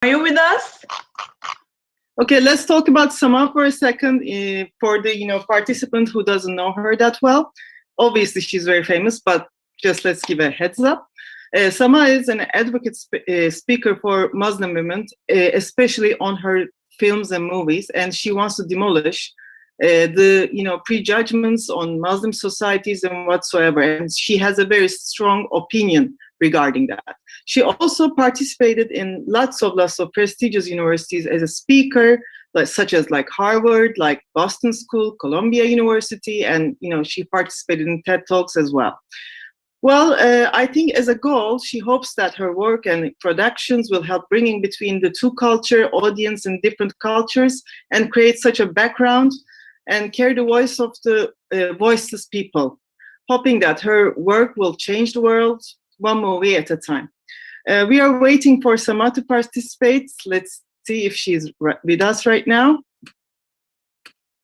Are you with us? Okay, let's talk about Samah for a second. For the participant who doesn't know her that well, obviously she's very famous, but just let's give a heads up. Samah is an advocate speaker for Muslim women, especially on her films and movies, and she wants to demolish the prejudgments on Muslim societies and whatsoever. And she has a very strong opinion regarding that. She also participated in lots of prestigious universities as a speaker, such as Harvard, like Boston School, Columbia University, and she participated in TED Talks as well. Well, I think as a goal, she hopes that her work and productions will help bringing between the two culture, audience, and different cultures, and create such a background and carry the voice of the voiceless people, hoping that her work will change the world one movie at a time. We are waiting for Samah to participate. Let's see if she's with us right now.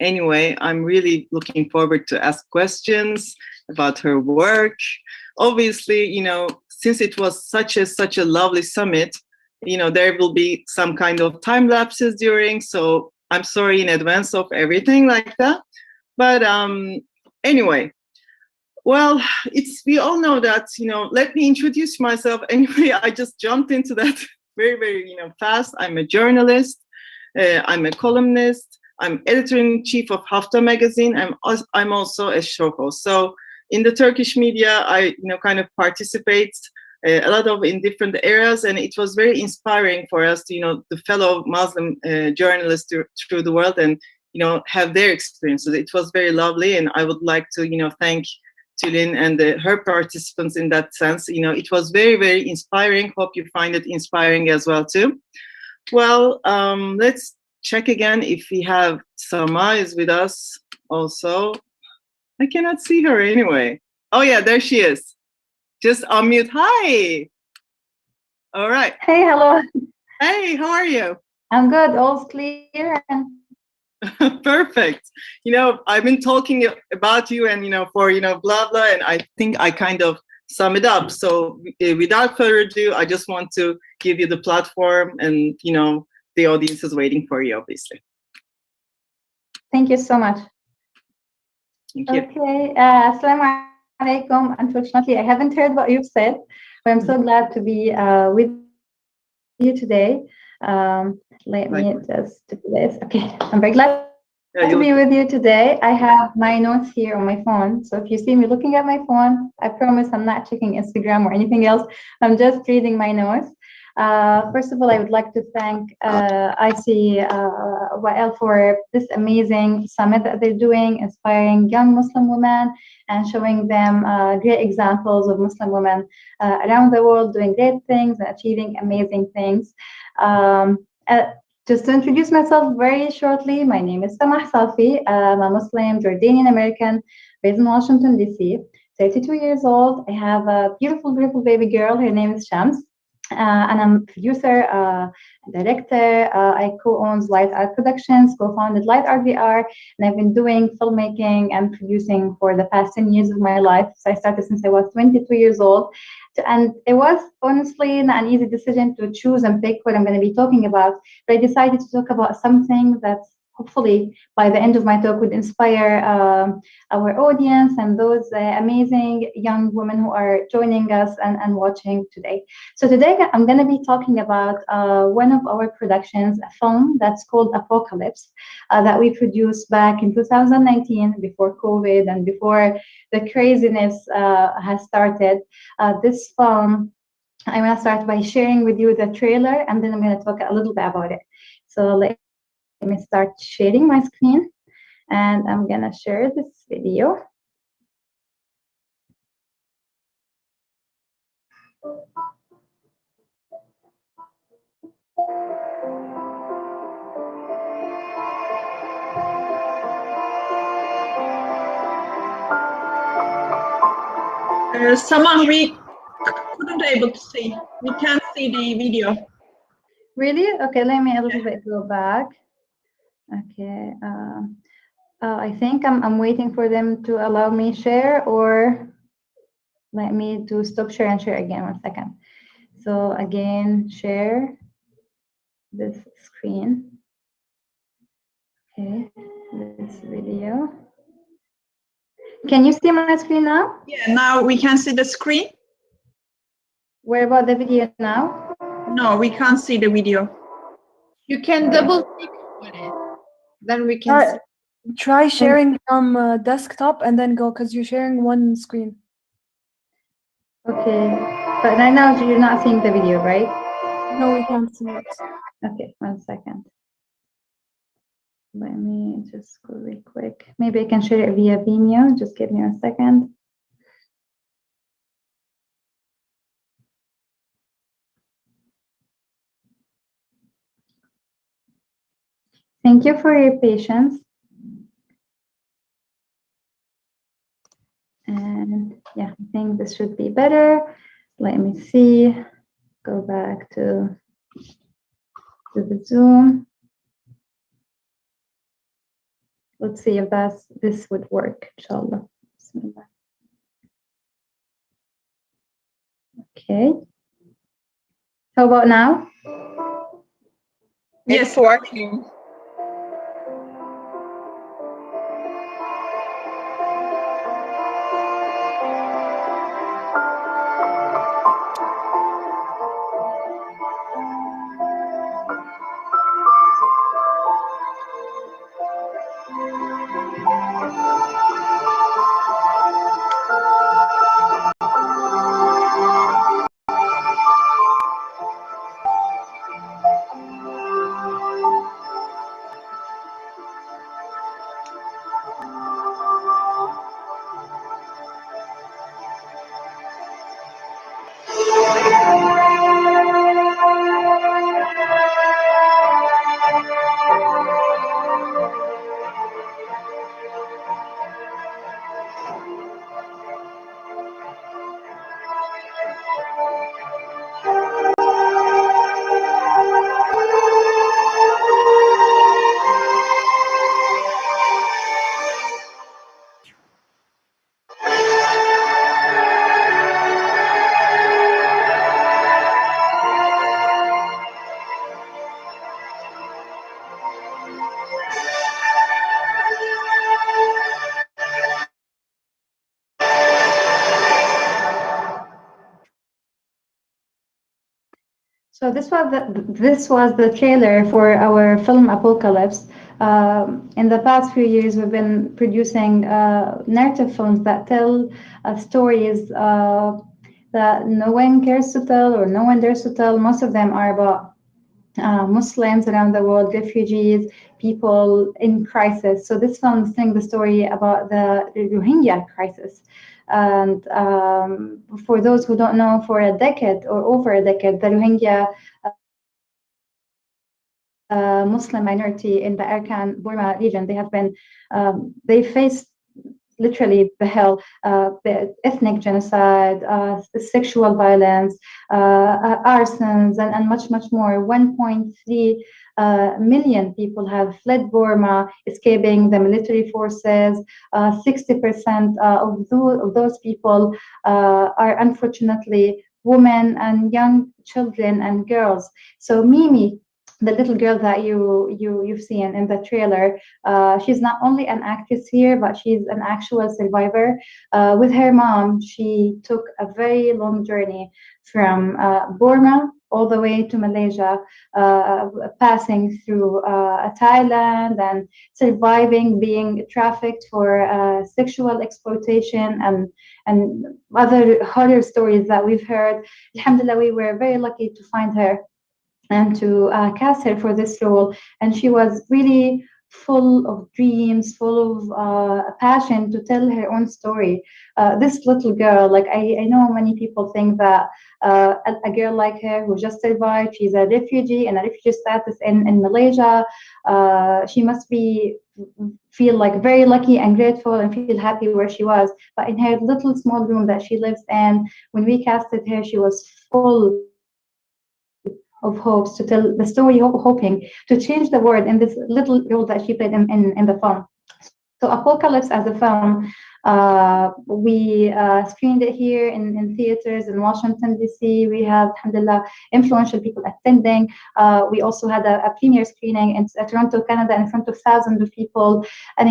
Anyway, I'm really looking forward to ask questions about her work. Obviously, since it was such a lovely summit, there will be some kind of time lapses during, so I'm sorry in advance of everything like that. But anyway, well, we all know that, let me introduce myself. Anyway, I just jumped into that very, very, fast. I'm a journalist. I'm a columnist. I'm editor-in-chief of Hafta magazine. I'm also a show host. So in the Turkish media, I, kind of participate a lot of in different areas, and it was very inspiring for us to, the fellow Muslim journalists through the world and, have their experiences. It was very lovely, and I would like to, thank Tülin and her participants in that sense. It was very, very inspiring. Hope you find it inspiring as well too. Well, let's check again if we have Samah is with us also. I cannot see her anyway. Oh yeah, there she is. Just unmute. Hi. All right. Hey, hello. Hey, how are you? I'm good. All's clear. Perfect. I've been talking about you and, for, blah, blah, and I think I kind of sum it up. So without further ado, I just want to give you the platform and, the audience is waiting for you, obviously. Thank you so much. Thank you. Okay. Assalamu alaikum. Unfortunately, I haven't heard what you've said, but I'm so glad to be with you today. Let me just do this. Okay. I'm very glad to be with you today. I have my notes here on my phone. So if you see me looking at my phone, I promise I'm not checking Instagram or anything else. I'm just reading my notes. First of all, I would like to thank ICYL for this amazing summit that they're doing, inspiring young Muslim women and showing them great examples of Muslim women around the world doing great things and achieving amazing things. Just to introduce myself very shortly, my name is Samah Safi. I'm a Muslim Jordanian American based in Washington, D.C., 32 years old. I have a beautiful, beautiful baby girl. Her name is Shams. And I'm a producer, director. I co-own Light Art Productions, co-founded Light Art VR, and I've been doing filmmaking and producing for the past 10 years of my life. So I started since I was 22 years old. And it was honestly not an easy decision to choose and pick what I'm going to be talking about. But I decided to talk about something that's hopefully by the end of my talk would inspire our audience and those amazing young women who are joining us and watching today. So today I'm going to be talking about one of our productions, a film that's called Apocalypse, that we produced back in 2019 before COVID and before the craziness has started. This film, I'm going to start by sharing with you the trailer, and then I'm going to talk a little bit about it. So let me start sharing my screen, and I'm gonna share this video. Samah, we couldn't able to see. We can't see the video. Really? Okay, let me a little bit go back. Okay. I think I'm waiting for them to allow me share, or let me to stop share and share again. 1 second. So again, share. this screen. Okay, this video. Can you see my screen now? Yeah, now we can see the screen. Where about the video now? No, we can't see the video. You can double click on it. Then we can see. Try sharing from desktop and then go, because you're sharing one screen. Okay, but right now you're not seeing the video, right? No, we can't see it. Okay, 1 second. Let me just go really quick. Maybe I can share it via Vimeo. Just give me a second. Thank you for your patience. And yeah, I think this should be better. Let me see. Go back to the Zoom. Let's see if this would work, inshallah. Bismillah. Okay. How about now? Yes, working. So this was the trailer for our film Apocalypse. In the past few years, we've been producing narrative films that tell stories that no one cares to tell or no one dares to tell. Most of them are about Muslims around the world, refugees, people in crisis. So this film is telling the story about the Rohingya crisis. And for those who don't know, for a decade or over a decade, the Rohingya Muslim minority in the Arakan Burma region, they have been, they faced literally the hell, the ethnic genocide, sexual violence, arsons, and much, much more. 1.3 million people have fled Burma, escaping the military forces. 60% of those people are unfortunately women and young children and girls. So Mimi, the little girl that you've seen in the trailer, she's not only an actress here, but she's an actual survivor. With her mom, she took a very long journey from Burma all the way to Malaysia, passing through Thailand and surviving being trafficked for sexual exploitation and other horror stories that we've heard. Alhamdulillah, we were very lucky to find her and to cast her for this role. And she was really full of dreams, full of passion to tell her own story. This little girl, like I know many people think that a girl like her who just survived, she's a refugee in a refugee status in Malaysia, she must feel like very lucky and grateful and feel happy where she was. But in her little small room that she lives in, when we casted her, she was full of hopes to tell the story, hoping to change the world in this little role that she played in the film. So Apocalypse as a film We screened it here in theaters in Washington, D.C. We have, alhamdulillah, influential people attending. We also had a premiere screening in Toronto, Canada, in front of thousands of people. And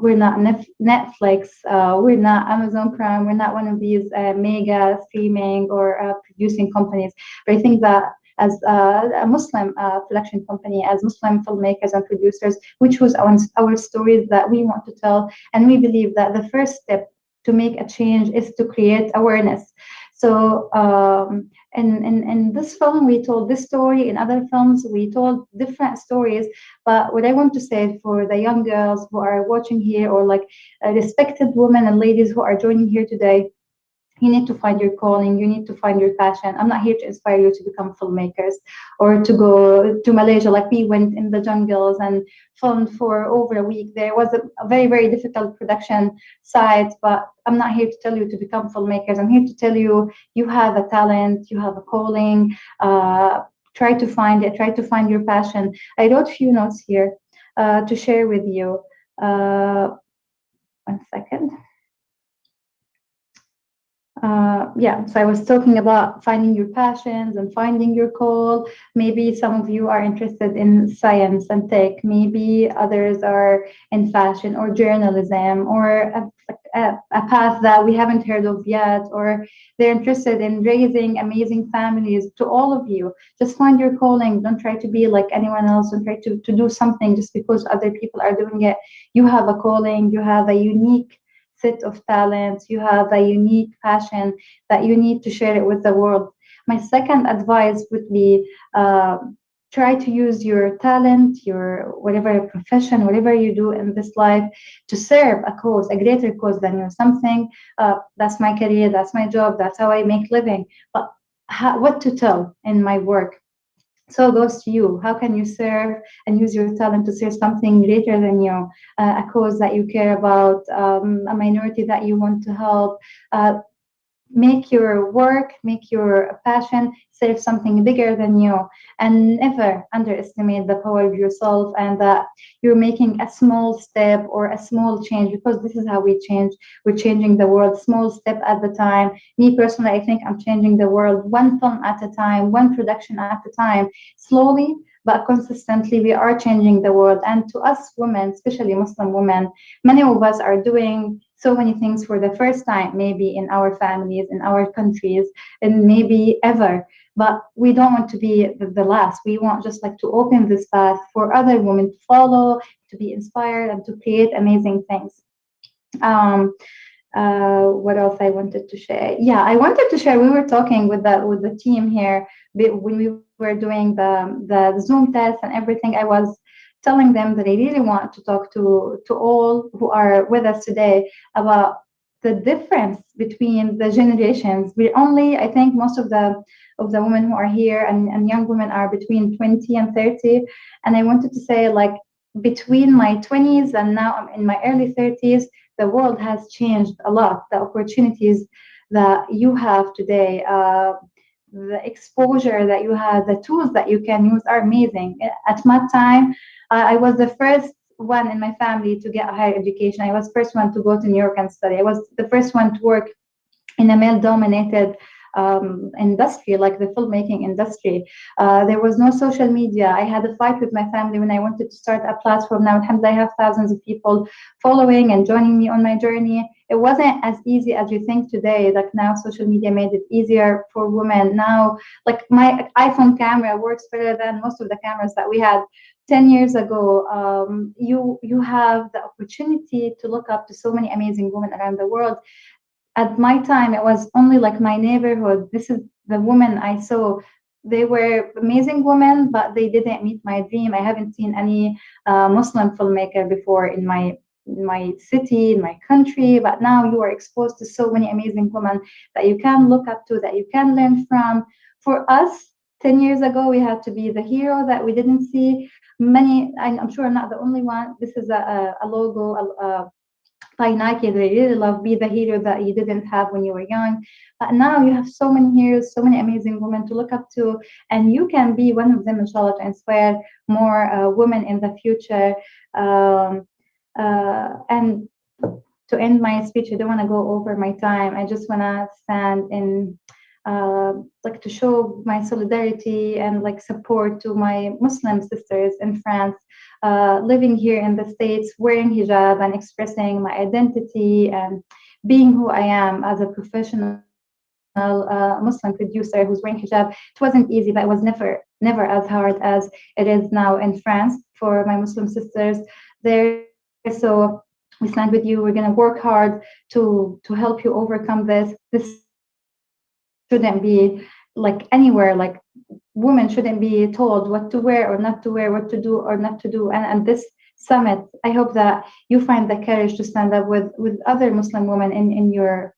we're not Netflix, we're not Amazon Prime, we're not one of these mega streaming or producing companies. But I think that as a Muslim production company, as Muslim filmmakers and producers, we choose our stories that we want to tell. And we believe that the first step to make a change is to create awareness. So in this film, we told this story. In other films, we told different stories. But what I want to say for the young girls who are watching here, or like respected women and ladies who are joining here today, you need to find your calling, you need to find your passion. I'm not here to inspire you to become filmmakers or to go to Malaysia. Like, we went in the jungles and filmed for over a week. There was a very, very difficult production site, but I'm not here to tell you to become filmmakers. I'm here to tell you, you have a talent, you have a calling. Try to find it, try to find your passion. I wrote a few notes here to share with you. 1 second. So I was talking about finding your passions and finding your call. Maybe some of you are interested in science and tech. Maybe others are in fashion or journalism, or a path that we haven't heard of yet, or they're interested in raising amazing families. To all of you, just find your calling. Don't try to be like anyone else. Don't try to do something just because other people are doing it. You have a calling. You have a unique set of talents, you have a unique passion that you need to share it with the world. My second advice would be try to use your talent, your whatever profession, whatever you do in this life, to serve a cause, a greater cause than you. Something that's my career, that's my job, that's how I make living. But what to tell in my work? So it goes to you. How can you serve and use your talent to serve something greater than you, a cause that you care about, a minority that you want to help? Make your work, make your passion serve something bigger than you, and never underestimate the power of yourself, and that you're making a small step or a small change, because this is how we change. We're changing the world small step at a time. Me personally, I think I'm changing the world one film at a time, one production at a time. Slowly but consistently, we are changing the world. And to us women, especially Muslim women, many of us are doing so many things for the first time, maybe in our families, in our countries, and maybe ever. But we don't want to be the last. We want just like to open this path for other women to follow, to be inspired, and to create amazing things. What else I wanted to share? Yeah, I wanted to share. We were talking with the team here when we were doing the Zoom test and everything. I was telling them that I really want to talk to all who are with us today about the difference between the generations. I think most of the women who are here and young women are between 20 and 30. And I wanted to say, like, between my 20s and now I'm in my early 30s, the world has changed a lot. The opportunities that you have today, the exposure that you have, the tools that you can use are amazing. At my time, I was the first one in my family to get a higher education. I was the first one to go to New York and study. I was the first one to work in a male-dominated industry, like the filmmaking industry. There was no social media. I had a fight with my family when I wanted to start a platform. Now, alhamdulillah, I have thousands of people following and joining me on my journey. It wasn't as easy as you think today. Like, now social media made it easier for women. Now, like, my iPhone camera works better than most of the cameras that we had 10 years ago. You have the opportunity to look up to so many amazing women around the world. At my time, it was only like my neighborhood. This is the women I saw. They were amazing women, but they didn't meet my dream. I haven't seen any Muslim filmmaker before in my city, in my country. But now you are exposed to so many amazing women that you can look up to, that you can learn from. For us, 10 years ago, we had to be the hero that we didn't see. I'm sure I'm not the only one. This is a logo, by Nike. They really love be the hero that you didn't have when you were young. But now you have so many heroes, so many amazing women to look up to, and you can be one of them, inshallah, to inspire more women in the future. And to end my speech, I don't want to go over my time. I just want to stand in, like, to show my solidarity and like support to my Muslim sisters in France, living here in the States, wearing hijab and expressing my identity and being who I am as a professional Muslim producer who's wearing hijab. It wasn't easy, but it was never as hard as it is now in France for my Muslim sisters there. So we stand with you. We're going to work hard to help you overcome this. This shouldn't be like anywhere. Like, women shouldn't be told what to wear or not to wear, what to do or not to do. And this summit, I hope that you find the courage to stand up with other Muslim women in your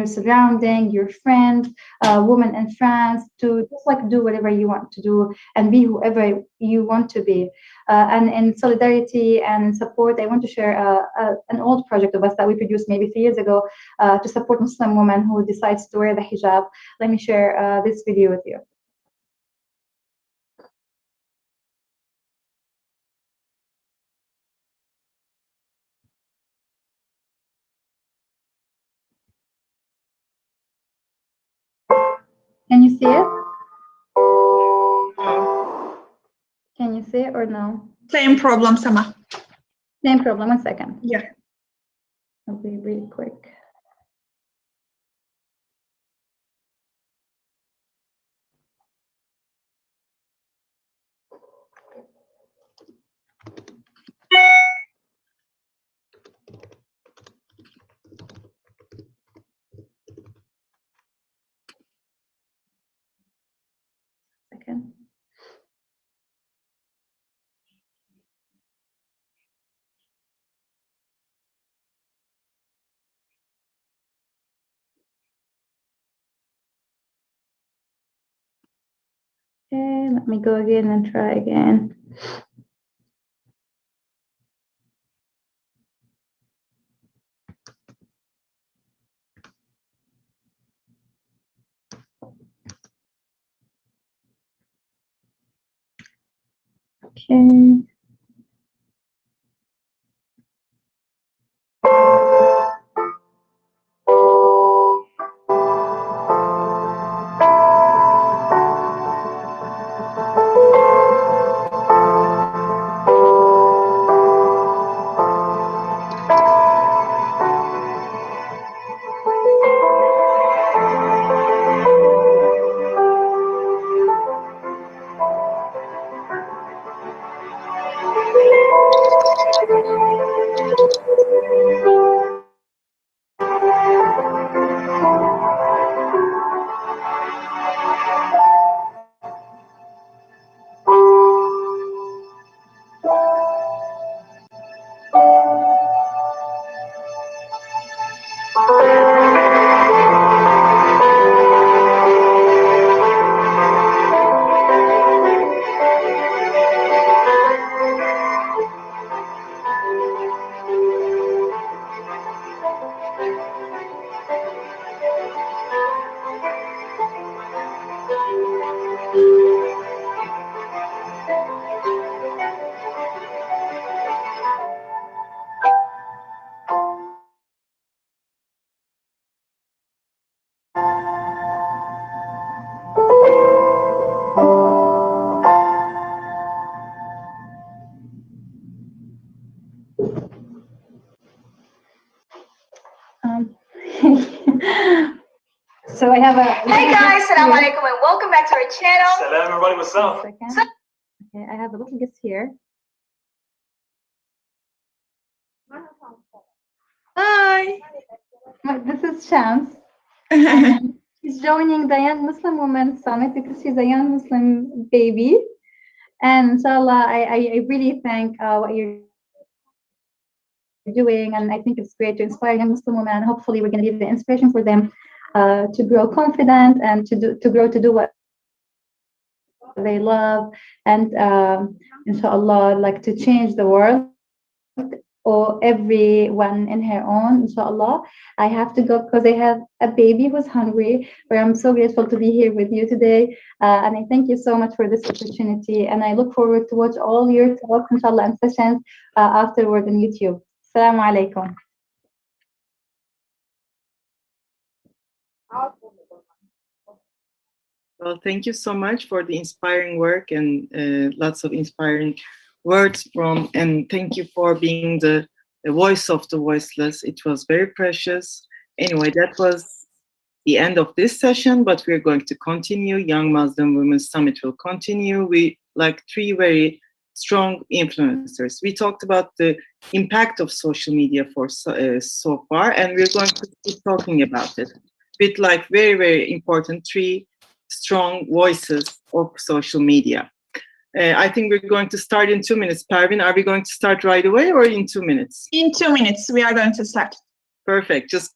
surrounding, your friends, women in France, to just like do whatever you want to do and be whoever you want to be. And in solidarity and support, I want to share an old project of us that we produced maybe 3 years ago to support Muslim women who decides to wear the hijab. Let me share this video with you. Can you see it? Can you see it or no? Same problem, Samah. Same problem. 1 second. Yeah. I'll be really quick. Second. Okay, let me go again and try again. Okay. So I have a. Hey guys, Assalamu alaikum and welcome back to our channel. Salam everybody, what's up? Okay, I have a little guest here. Hi. This is Shams. She's joining the Young Muslim Women Summit because she's a young Muslim baby. And inshallah, I really thank what you're doing, and I think it's great to inspire young Muslim women, and hopefully we're going to be the inspiration for them to grow confident and to grow to do what they love, and inshallah, like to change the world, or everyone in her own, inshallah. I have to go because I have a baby who's hungry, but I'm so grateful to be here with you today. And I thank you so much for this opportunity. And I look forward to watch all your talks, inshallah, and sessions afterward on YouTube. Assalamu alaikum. Well, thank you so much for the inspiring work and lots of inspiring words from, and thank you for being the voice of the voiceless. It was very precious. Anyway, that was the end of this session, but we're going to continue. Young Muslim Women's Summit will continue. We like 3 very strong influencers. We talked about the impact of social media for so far, and we're going to keep talking about it with like very, very important 3 strong voices of social media. I think we're going to start in 2 minutes. Pervin, are we going to start right away or in 2 minutes? In 2 minutes, we are going to start. Perfect. Just